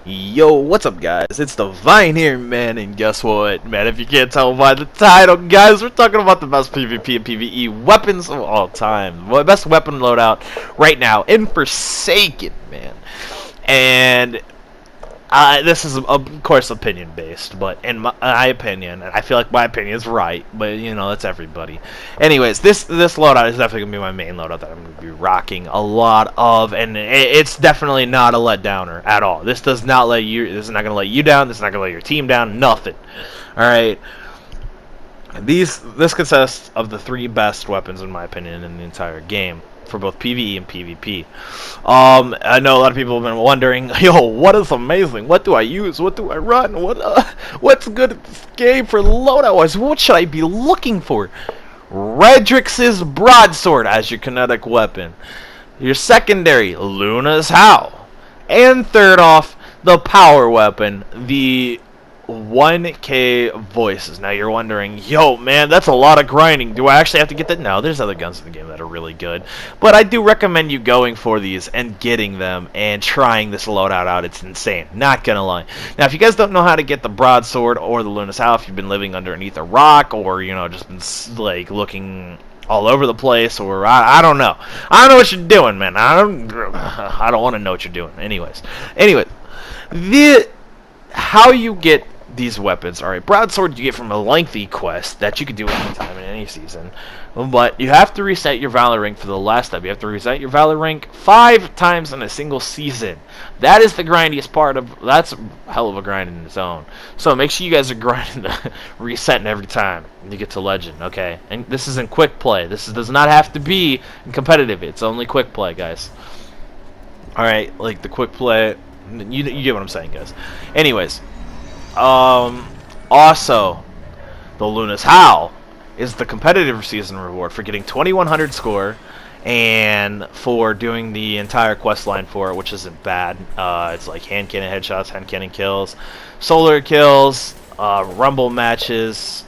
Yo, what's up, guys? It's the Vine here, man, and guess what, man? If you can't tell by the title, guys, we're talking about the best PvP and PvE weapons of all time. Well, best weapon loadout right now in Forsaken, man. And this is, of course, opinion-based, but in my opinion, and I feel like my opinion is right, but, you know, that's everybody. Anyways, this loadout is definitely going to be my main loadout that I'm going to be rocking a lot of, and it's definitely not a letdowner at all. This does not let you, this is not going to let you down, this is not going to let your team down, nothing. Alright? This consists of the three best weapons, in my opinion, in the entire game, for both PvE and PvP. I know a lot of people have been wondering, yo, what is amazing? What do I use? What do I run? What's good at this game for loadout-wise? What should I be looking for? Redrix's Broadsword as your kinetic weapon. Your secondary, Luna's Howl. And third off, the power weapon, the 1K voices. Now you're wondering, yo, man, that's a lot of grinding. Do I actually have to get that? No, there's other guns in the game that are really good. But I do recommend you going for these and getting them and trying this loadout out. It's insane. Not gonna lie. Now, if you guys don't know how to get the broadsword or the Luna's Howl, if you've been living underneath a rock or, you know, just been, like, looking all over the place, or I don't know. I don't know what you're doing, man. I don't want to know what you're doing. Anyways, how you get these weapons. Alright, broadsword you get from a lengthy quest that you can do anytime in any season. But you have to reset your valor rank for the last time. You have to reset your valor rank 5 times in a single season. That is the grindiest part of, that's a hell of a grind in its own. So make sure you guys are grinding, resetting every time you get to legend, okay? And this is in quick play. This does not have to be competitive. It's only quick play, guys. Alright, like the quick play, you get what I'm saying, guys. Anyways, also, the Luna's Howl is the competitive season reward for getting 2100 score and for doing the entire quest line for it, which isn't bad. It's like hand cannon headshots, hand cannon kills, solar kills, rumble matches,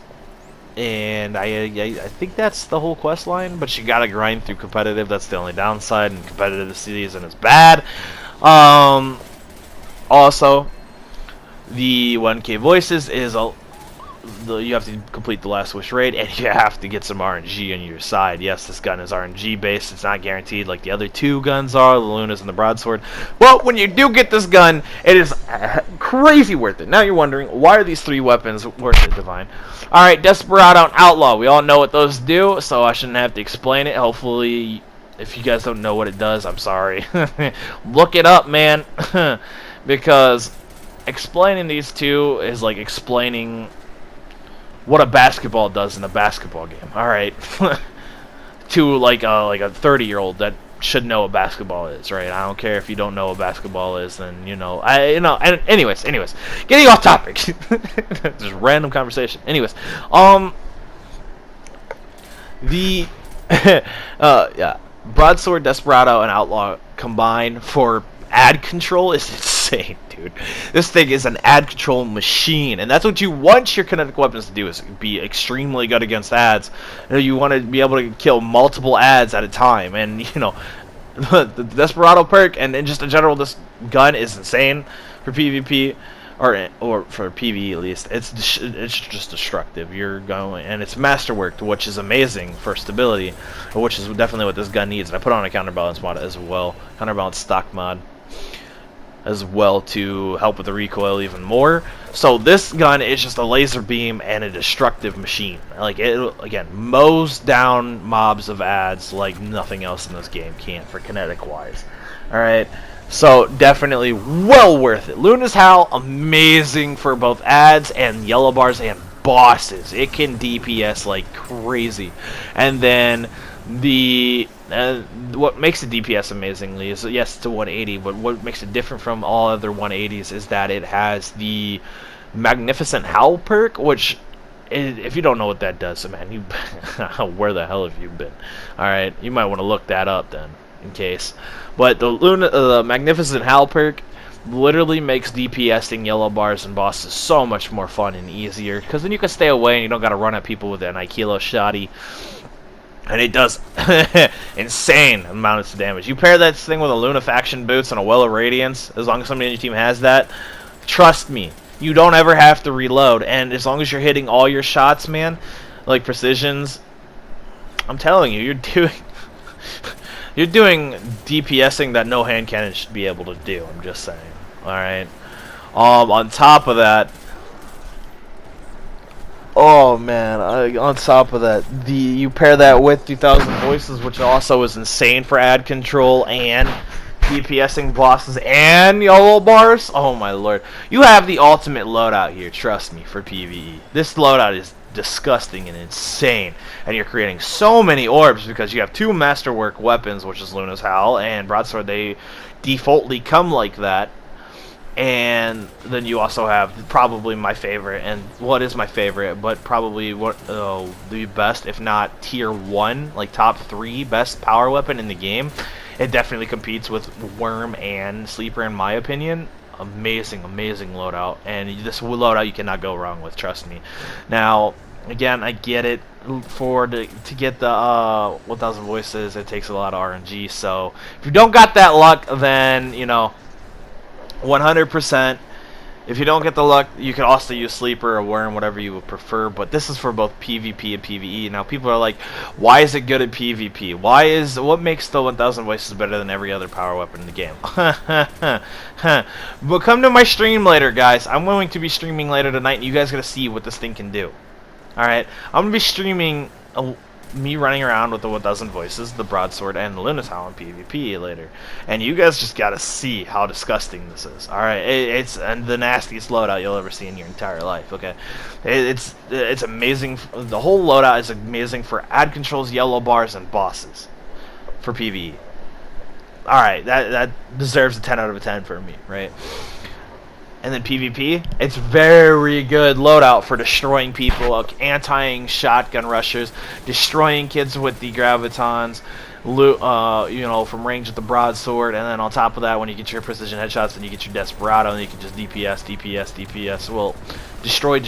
and I think that's the whole quest line, but you gotta grind through competitive. That's the only downside, and competitive season is bad. Also, the 1K voices is you have to complete the last wish raid, and you have to get some RNG on your side. Yes, this gun is RNG based. It's not guaranteed like the other two guns are, the Lunas and the Broadsword. Well, when you do get this gun, it is crazy worth it. Now you're wondering, why are these three weapons worth it, Divine? Alright, Desperado and Outlaw. We all know what those do, so I shouldn't have to explain it. Hopefully, if you guys don't know what it does, I'm sorry. Look it up, man. Because explaining these two is like explaining what a basketball does in a basketball game. All right, to like a 30-year-old that should know what basketball is, right? I don't care if you don't know what basketball is, then And anyways, getting off topic, just random conversation. Anyways, yeah, Broadsword, Desperado, and Outlaw combined for ad control is insane, dude. This thing is an ad control machine, and that's what you want your kinetic weapons to do, is be extremely good against ads. You want to be able to kill multiple ads at a time, and you know, the Desperado perk and just in general, this gun is insane for PvP, or for PvE at least. It's just destructive. You're going, and it's masterworked, which is amazing for stability, which is definitely what this gun needs. And I put on a counterbalance mod as well, counterbalance stock mod as well, to help with the recoil even more. So this gun is just a laser beam and a destructive machine. Like, it again mows down mobs of ads like nothing else in this game can, for kinetic wise. Alright, so definitely well worth it. Luna's Howl, amazing for both ads and yellow bars and bosses. It can DPS like crazy. And then what makes the DPS amazingly is, yes, it's a 180, but what makes it different from all other 180s is that it has the Magnificent Howl perk, which, if you don't know what that does, man, where the hell have you been? Alright, you might want to look that up then, in case. But the Magnificent Howl perk literally makes DPSing yellow bars and bosses so much more fun and easier, because then you can stay away and you don't got to run at people with an Aikilo shoddy. and it does insane amounts of damage. You pair that thing with a Lunafaction boots and a Well of Radiance, as long as somebody on your team has that, trust me, you don't ever have to reload. And as long as you're hitting all your shots, man, like precisions, I'm telling you, you're doing DPSing that no hand cannon should be able to do. I'm just saying. All right. On top of that. Oh man! On top of that, you pair that with 2,000 voices, which also is insane for ad control and DPSing bosses and YOLO bars. Oh my lord! You have the ultimate loadout here. Trust me, for PVE, this loadout is disgusting and insane, and you're creating so many orbs because you have two masterwork weapons, which is Luna's Howl and Broadsword. They defaultly come like that. And then you also have probably my favorite, and what is my favorite, but probably the best, if not tier 1, like top 3 best power weapon in the game. It definitely competes with Worm and Sleeper in my opinion. Amazing, amazing loadout, and this loadout you cannot go wrong with, trust me. Now, again, I get it, to get the 1,000 voices, it takes a lot of RNG, so if you don't got that luck, then, you know, 100%. If you don't get the luck, you can also use Sleeper or Worm, whatever you would prefer. But this is for both PvP and PvE. Now, people are like, why is it good at PvP? What makes the 1,000 voices better than every other power weapon in the game? But come to my stream later, guys. I'm going to be streaming later tonight, and you guys are going to see what this thing can do. Alright? I'm going to be streaming me running around with the 1,000 voices, the broadsword, and the Luna's Howl in PvP later, and you guys just gotta see how disgusting this is. All right, it's the nastiest loadout you'll ever see in your entire life. Okay, it's amazing. The whole loadout is amazing for ad controls, yellow bars, and bosses for PvE. All right, that deserves a 10 out of 10 for me, right? And then PvP, it's very good loadout for destroying people, anti-ing shotgun rushers, destroying kids with the gravitons, you know, from range with the broadsword, and then on top of that, when you get your precision headshots, then you get your desperado, and you can just DPS. Well, destroy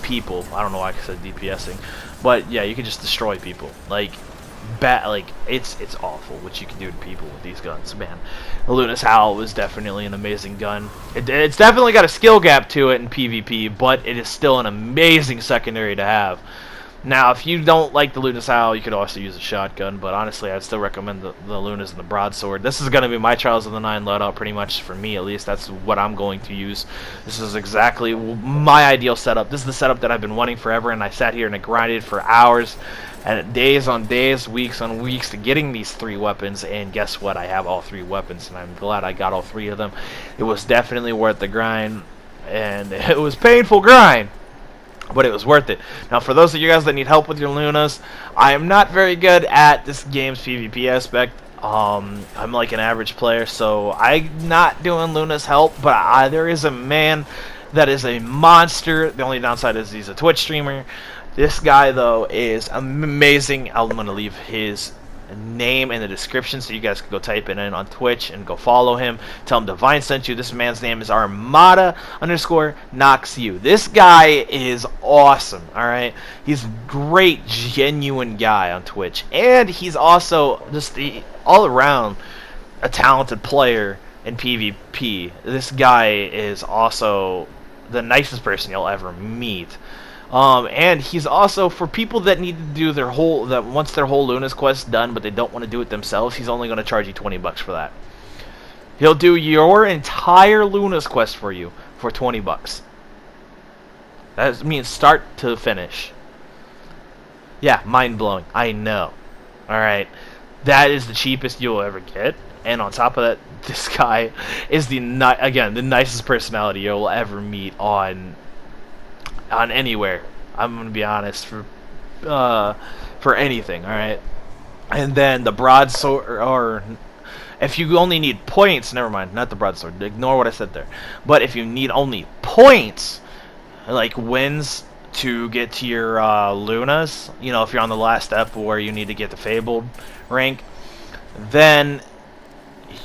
people. I don't know why I said DPSing, but yeah, you can just destroy people. Like it's awful what you can do to people with these guns, man. The Luna's Howl is definitely an amazing gun. It's definitely got a skill gap to it in PvP, but it is still an amazing secondary to have. Now, if you don't like the Luna's Howl, you could also use a shotgun, but honestly, I'd still recommend the Lunas and the Broadsword. This is going to be my Trials of the Nine loadout, pretty much, for me at least. That's what I'm going to use. This is exactly my ideal setup. This is the setup that I've been wanting forever, and I sat here and I grinded for hours, and days on days, weeks on weeks to getting these 3 weapons, and guess what? I have all 3 weapons, and I'm glad I got all 3 of them. It was definitely worth the grind, and it was painful grind, but it was worth it. Now, for those of you guys that need help with your Lunas, I am not very good at this game's PvP aspect. I'm like an average player, so I'm not doing Luna's help, but there is a man that is a monster. The only downside is he's a Twitch streamer. This guy, though, is amazing. I'm going to leave his name in the description so you guys can go type it in on Twitch and go follow him. Tell him Divine sent you. This man's name is Armada_Noxu. This guy is awesome, alright? He's a great, genuine guy on Twitch. And he's also just all around a talented player in PvP. This guy is also the nicest person you'll ever meet. And he's also, for people that need to do once their whole Luna's quest done, but they don't want to do it themselves, he's only going to charge you 20 bucks for that. He'll do your entire Luna's quest for you for 20 bucks. That means start to finish. Yeah, mind-blowing. I know. Alright. That is the cheapest you'll ever get. And on top of that, this guy is the nicest personality you'll ever meet on anywhere. I'm gonna be honest, for anything, all right. And then the broadsword, or if you only need points, never mind, not the broadsword. Ignore what I said there. But if you need only points, like wins to get to your Lunas, you know, if you're on the last step where you need to get the Fabled rank, then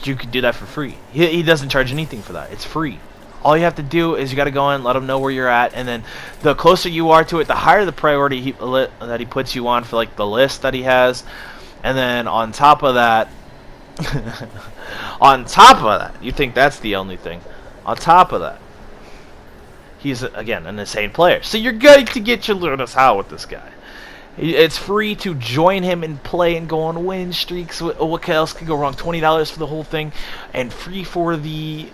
you could do that for free. He doesn't charge anything for that. It's free. All you have to do is you got to go in, let him know where you're at, and then the closer you are to it, the higher the priority that he puts you on for like the list that he has. And then on top of that, on top of that, you think that's the only thing. On top of that, he's again an insane player. So you're going to get your Lunas how with this guy. It's free to join him and play and go on win streaks. What else could go wrong? $20 for the whole thing, and free for the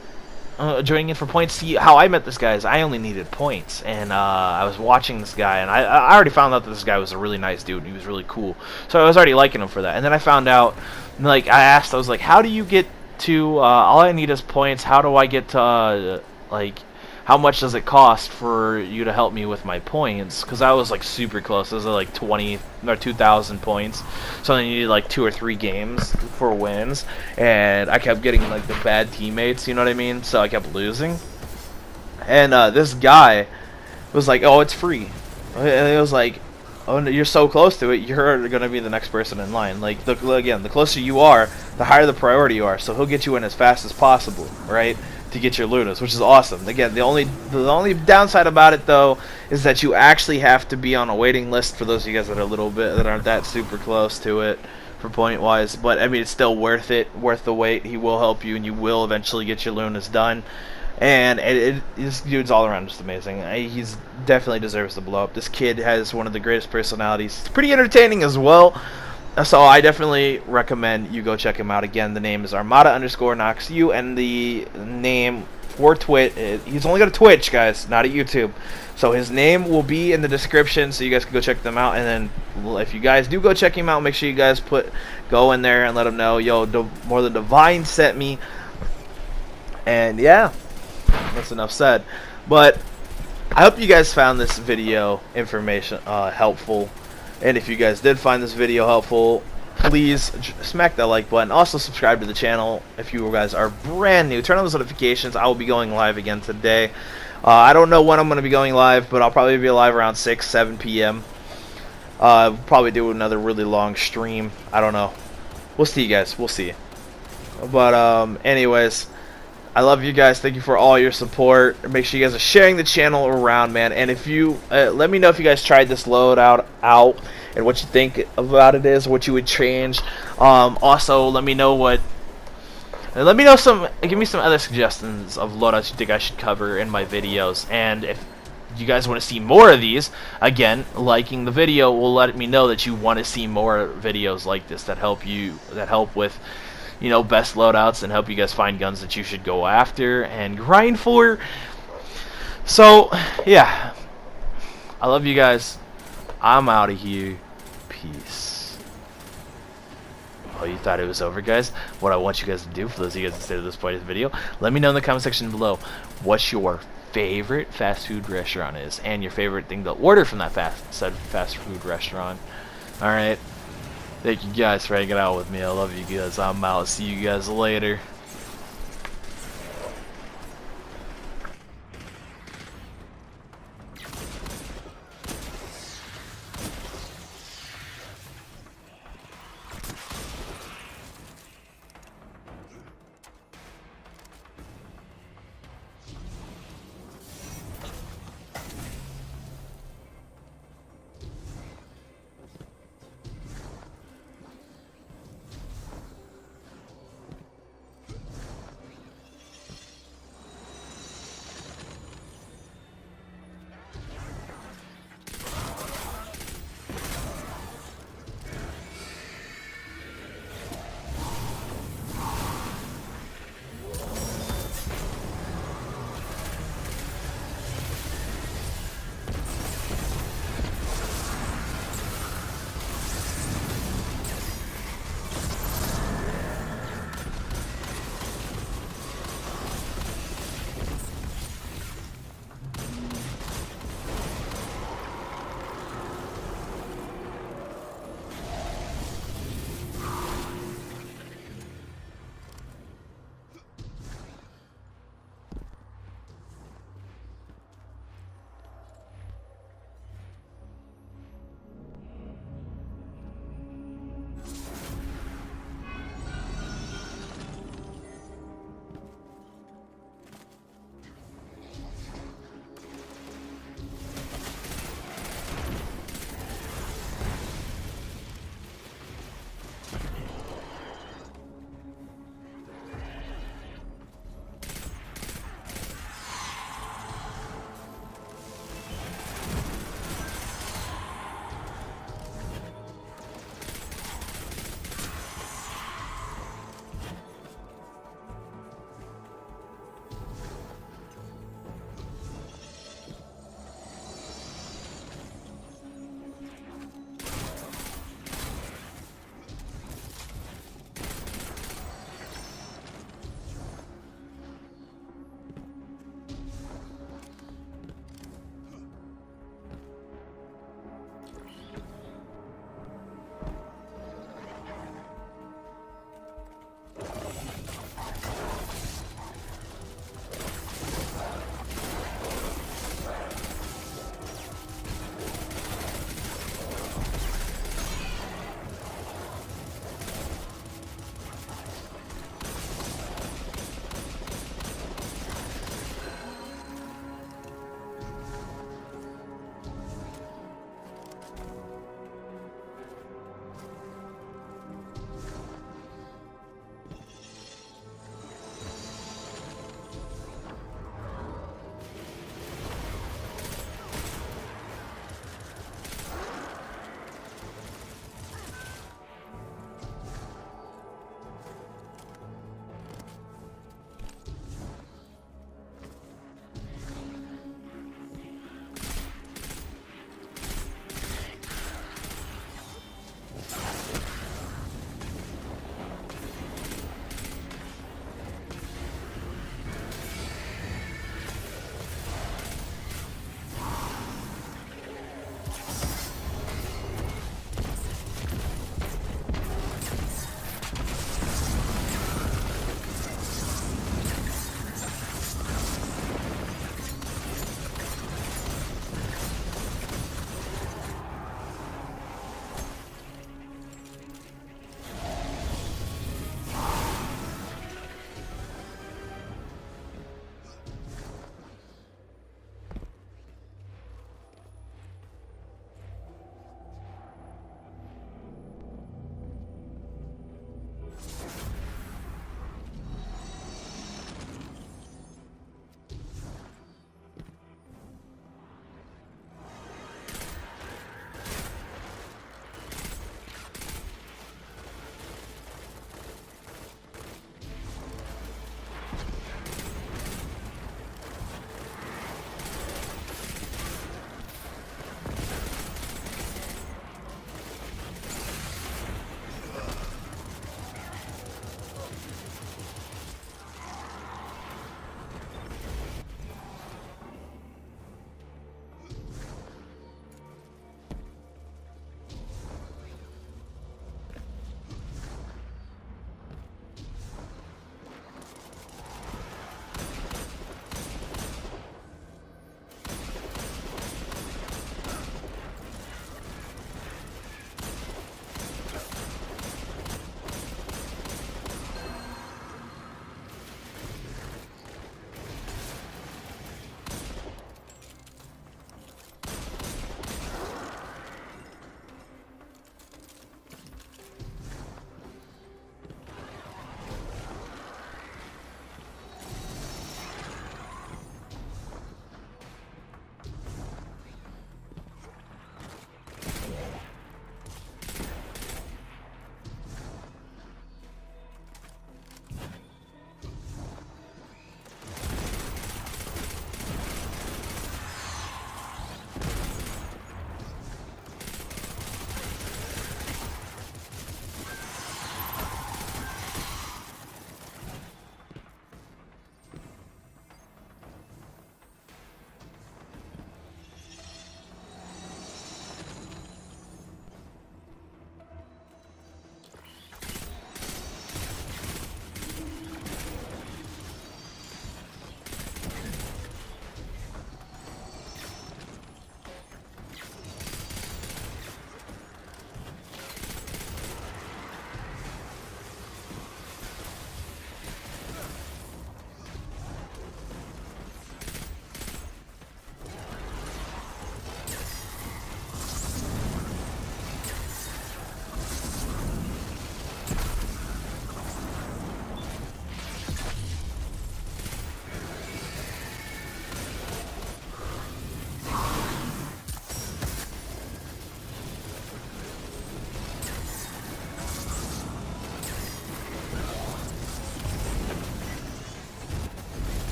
joining in for points. See, how I met this guy is I only needed points, and I was watching this guy, and I already found out that this guy was a really nice dude. He was really cool, so I was already liking him for that. And then I found out, like, I was like, how do you get to? All I need is points. How do I get to like? How much does it cost for you to help me with my points? Because I was like super close. It was like 20 or 2,000 points. So I needed like 2 or 3 games for wins. And I kept getting like the bad teammates, you know what I mean? So I kept losing. And this guy was like, oh, it's free. And it was like, oh, you're so close to it, you're going to be the next person in line. Like, again, the closer you are, the higher the priority you are. So he'll get you in as fast as possible, right? To get your Lunas, which is awesome. Again, the only downside about it though is that you actually have to be on a waiting list for those of you guys that are that aren't that super close to it for point wise. But I mean, it's still worth it, worth the wait. He will help you, and you will eventually get your Lunas done. And this dude's all around just amazing. He's definitely deserves to blow up. This kid has one of the greatest personalities. It's pretty entertaining as well. So I definitely recommend you go check him out. Again, the name is Armada_KnoxU, and the name for Twitch, he's only got a Twitch, guys, not a YouTube. So his name will be in the description, so you guys can go check them out. And then if you guys do go check him out, make sure you guys go in there and let him know, yo, morethandivine sent me. And yeah, that's enough said. But I hope you guys found this video information helpful. And if you guys did find this video helpful, please smack that like button. Also, subscribe to the channel if you guys are brand new. Turn on those notifications. I will be going live again today. I don't know when I'm going to be going live, but I'll probably be live around 6, 7 p.m. Probably do another really long stream. I don't know. We'll see, you guys. We'll see. But anyways, I love you guys. Thank you for all your support. Make sure you guys are sharing the channel around, man. And if you let me know if you guys tried this loadout out and what you think about it is, what you would change. Also, let me know give me some other suggestions of loadouts you think I should cover in my videos. And if you guys want to see more of these, again, liking the video will let me know that you want to see more videos like this that help with, you know, best loadouts and help you guys find guns that you should go after and grind for. So, yeah. I love you guys. I'm out of here. Peace. Oh, you thought it was over, guys? What I want you guys to do, for those of you guys that stayed to this point of the video, let me know in the comment section below what your favorite fast food restaurant is and your favorite thing to order from that fast food restaurant. Alright. Thank you guys for hanging out with me. I love you guys. I'm out. See you guys later.